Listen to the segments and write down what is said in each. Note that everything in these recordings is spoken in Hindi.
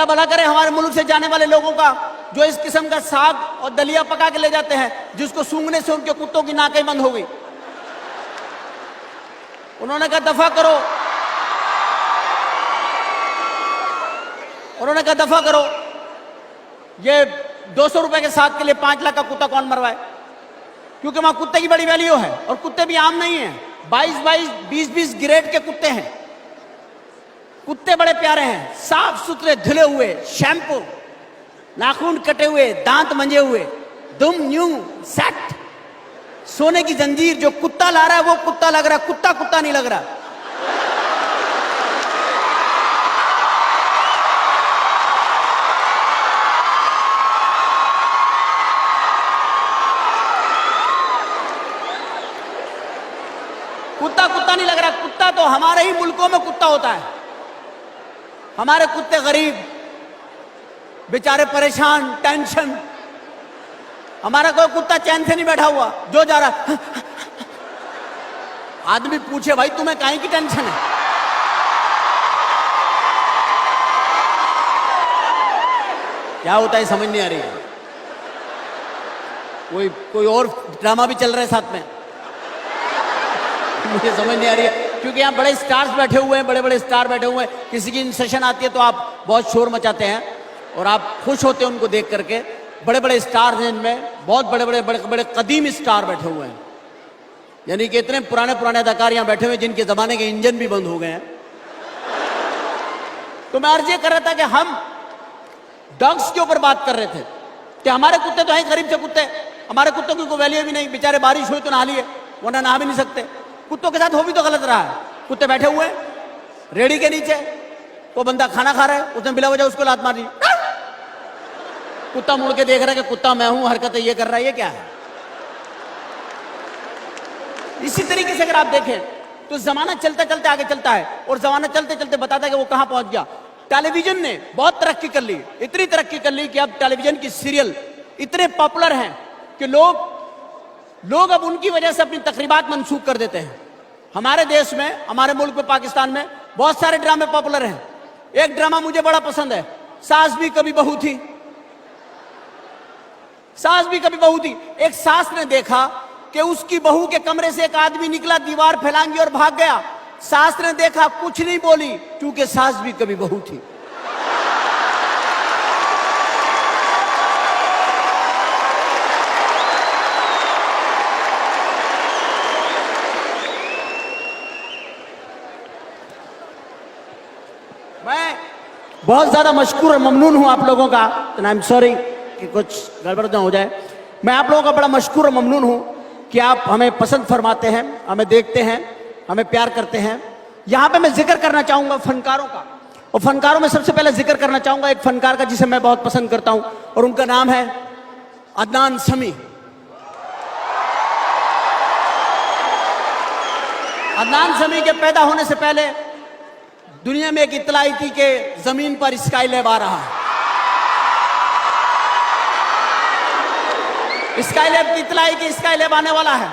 अल्लाह भला करे हमारे मुल्क से जाने वाले लोगों का, जो इस किस्म का साग और दलिया पका के ले जाते हैं, जिसको सूंघने से उनके कुत्तों की नाकें बंद हो गई। उन्होंने कहा दफा करो, उन्होंने कहा दफा करो। ये 200 रुपए के साग के लिए 5 लाख का कुत्ता कौन मरवाए? क्योंकि वहां कुत्ते की बड़ी वैल्यू है, और कुत्ते भी आम नहीं है, 22-22, 20-20 ग्रेड के कुत्ते हैं। कुत्ते बड़े प्यारे हैं, साफ सुथरे, धुले हुए, शैम्पू, नाखून कटे हुए, दांत मंजे हुए, दुम न्यू सेट, सोने की जंजीर। जो कुत्ता ला रहा है वो कुत्ता लग रहा है, कुत्ता कुत्ता नहीं लग रहा। कुत्ता कुत्ता नहीं लग रहा। कुत्ता तो हमारे ही मुल्कों में कुत्ता होता है। हमारे कुत्ते गरीब, बेचारे परेशान, टेंशन। हमारा कोई कुत्ता चैन से नहीं बैठा हुआ, जो जा रहा आदमी पूछे भाई तुम्हें काहे की टेंशन है? क्या होता है समझ नहीं आ रही है। कोई और ड्रामा भी चल रहा है साथ में, मुझे समझ नहीं आ रही है। क्योंकि यहाँ बड़े स्टार्स बैठे हुए हैं, बड़े बड़े स्टार बैठे हुए हैं। किसी की सेशन आती है तो आप बहुत शोर मचाते हैं और आप खुश होते हैं उनको देख करके। बड़े बड़े स्टार हैं, इनमें बहुत बड़े बड़े बड़े बड़े कदीम स्टार बैठे हुए हैं, यानी कि इतने पुराने पुराने अदाकार यहाँ बैठे हुए हैं जिनके जमाने के इंजन भी बंद हो गए हैं। तो मैं अर्ज ये कर रहा था कि हम डॉग्स के ऊपर बात कर रहे थे कि हमारे कुत्ते तो हैं गरीब से कुत्ते, हमारे कुत्तों की कोई वैल्यू भी नहीं। बेचारे बारिश हुई तो नहा लिए, वरना नहा भी नहीं सकते। कुत्तों के साथ हो भी तो गलत रहा है। कुत्ते बैठे हुए हैं रेड़ी के नीचे, वो बंदा खाना खा रहा है, उसने बिला वजह उसको लात मार दी। कुत्ता मुड़ के देख रहा है कि कुत्ता मैं हूं, हरकत ये कर रहा है, ये क्या है? इसी तरीके से अगर आप देखें तो जमाना चलते चलते आगे चलता है, और जमाना चलते चलते बताता है कि वो कहां पहुंच गया। टेलीविजन ने बहुत तरक्की कर ली, इतनी तरक्की कर ली कि अब टेलीविजन की सीरियल इतने पॉपुलर हैं कि लोग अब उनकी वजह से अपनी तकरीबात मंसूख कर देते हैं। हमारे देश में, हमारे मुल्क में, पाकिस्तान में बहुत सारे ड्रामे पॉपुलर हैं। एक ड्रामा मुझे बड़ा पसंद है, सास भी कभी बहू थी। सास भी कभी बहू थी। एक सास ने देखा कि उसकी बहू के कमरे से एक आदमी निकला, दीवार फैलांगी और भाग गया। सास ने देखा, कुछ नहीं बोली, क्योंकि सास भी कभी बहू थी। मैं बहुत ज्यादा मशकूर और ममनून हूं आप लोगों का, आई एम सॉरी कि कुछ गड़बड़ ना हो जाए। मैं आप लोगों का बड़ा मशकूर और ममनून हूं कि आप हमें पसंद फरमाते हैं, हमें देखते हैं, हमें प्यार करते हैं। यहां पे मैं जिक्र करना चाहूंगा फनकारों का, और फनकारों में सबसे पहले जिक्र करना चाहूंगा एक फनकार का जिसे मैं बहुत पसंद करता हूं, और उनका नाम है अदनान समी। अदनान समी के पैदा होने से पहले दुनिया में एक इत्तला आई थी कि जमीन पर स्काईलैब आ रहा है। स्काईलैब की इत्तला आई कि स्काईलैब आने वाला है।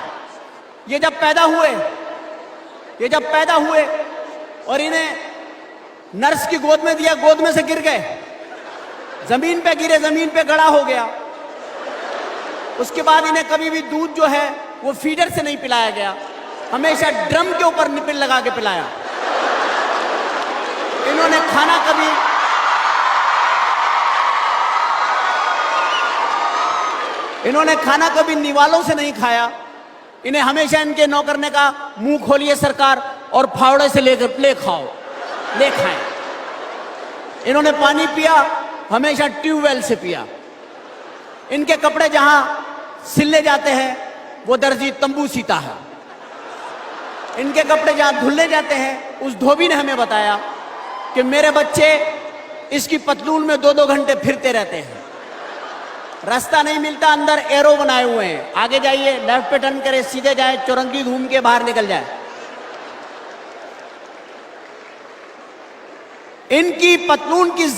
ये जब पैदा हुए और इन्हें नर्स की गोद में दिया, गोद में से गिर गए, जमीन पे गिरे, जमीन पे गड़ा हो गया। उसके बाद इन्हें कभी भी दूध जो है वो फीडर से नहीं पिलाया गया, हमेशा ड्रम के ऊपर निपिल लगा के पिलाया। इन्होंने खाना कभी निवालों से नहीं खाया। इन्हें हमेशा इनके नौकर ने कहा, मुंह खोलिए सरकार और फावड़े से लेकर ले खाएं। इन्होंने पानी पिया, हमेशा ट्यूबवेल से पिया। इनके कपड़े जहां सिलने जाते हैं वो दर्जी तंबू सीता है। इनके कपड़े जहां धुलने जाते हैं, उस धोबी ने हमें बताया कि मेरे बच्चे इसकी पतलून में 2-2 घंटे फिरते रहते हैं, रास्ता नहीं मिलता, अंदर एरो बनाए हुए हैं, आगे जाइए, लेफ्ट पे टर्न करे, सीधे जाए, चौरंगी घूम के बाहर निकल जाए। इनकी पतलून की